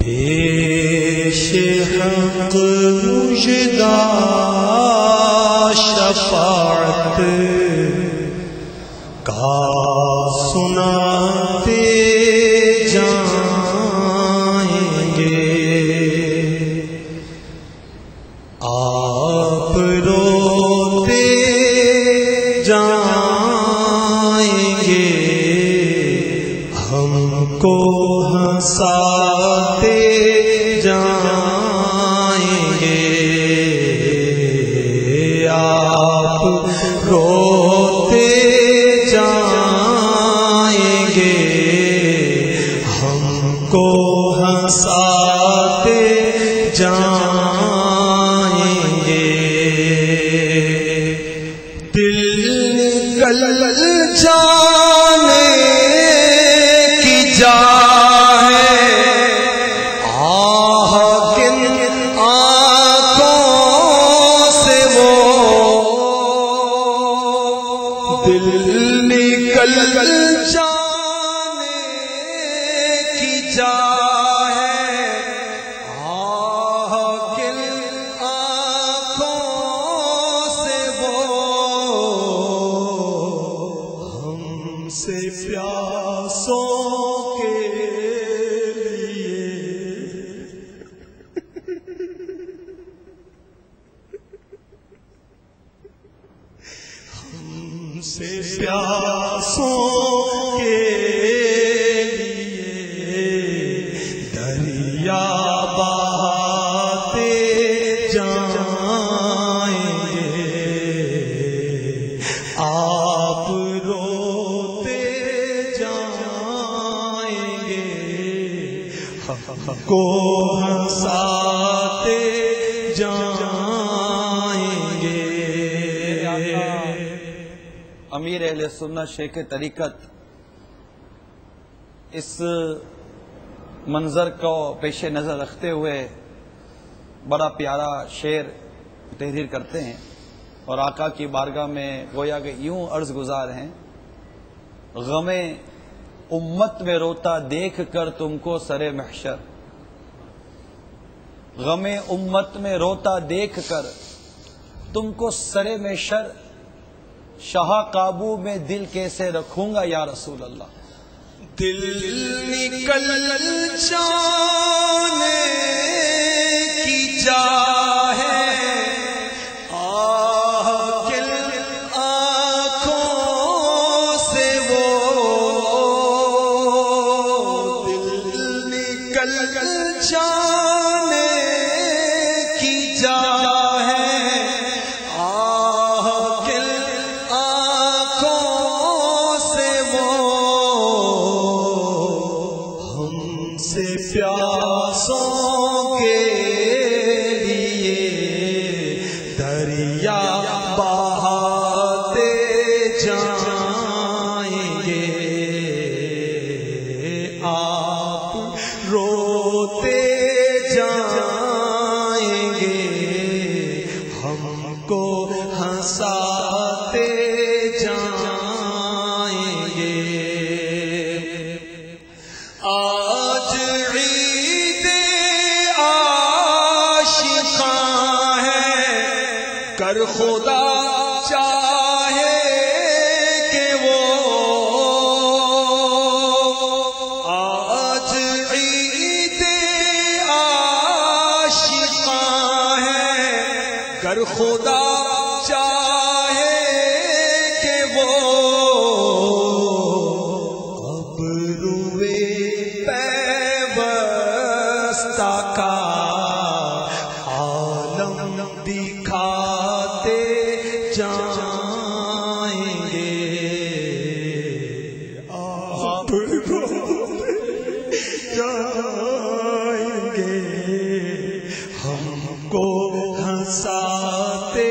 پیش حق مژدہ شفاعت کا سناتے جائیں گے، آپ روتے جائیں گے، ہم کو ہنساتے جائیں گے، آپ روتے جائیں گے، ہم کو ہنساتے جائیں گے، دل نکل جانے کی جا دل نکل جانے کی جا ہے، کن آنکھوں سے وہ ہم سے پیاسوں کے لیے سے پیاسوں کے لیے دریا بہاتے جائیں گے، آپ روتے جائیں گے، ہم کو ہنساتے جائیں گے۔ امیر اہل سنت شیخ طریقت اس منظر کو پیش نظر رکھتے ہوئے بڑا پیارا شعر تحریر کرتے ہیں اور آقا کی بارگاہ میں گویا کہ یوں عرض گزار ہیں: غم امت میں روتا دیکھ کر تم کو سر محشر، غم امت میں روتا دیکھ کر تم کو سر محشر، شاہ قابو میں دل کیسے رکھوں گا یا رسول اللہ۔ دل نکل جانے کی جا ہے، کن آنکھوں سے وہ دل نکل جانے کی جا ہے، پیاسوں کے لیے دریا بہاتے جائیں گے، آپ روتے جائیں گے، ہم کو ہنساتے جائیں گے۔ آج عید عاشقاں ہے، کر خدا چاہے کہ وہ آج عید عاشقاں ہے، کر خدا چاہے کہ وہ کا عالم دکھاتے جائیں گے، آپ جائیں گے، ہم کو ہنساتے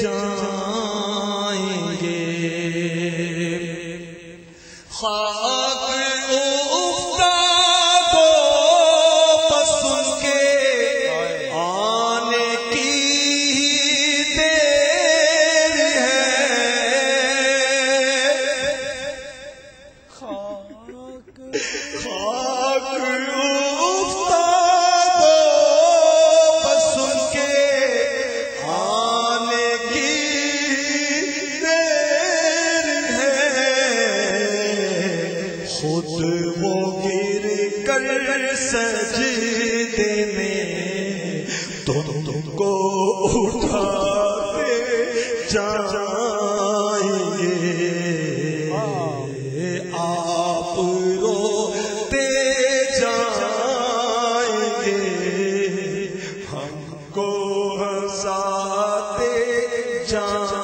جائیں گے۔ خاک افتادو پس ان کے خود وہ گر کر سجدے میں تم کو اٹھاتے جائیں گے، آپ روتے جائیں گے، ہم کو ہنساتے جائیں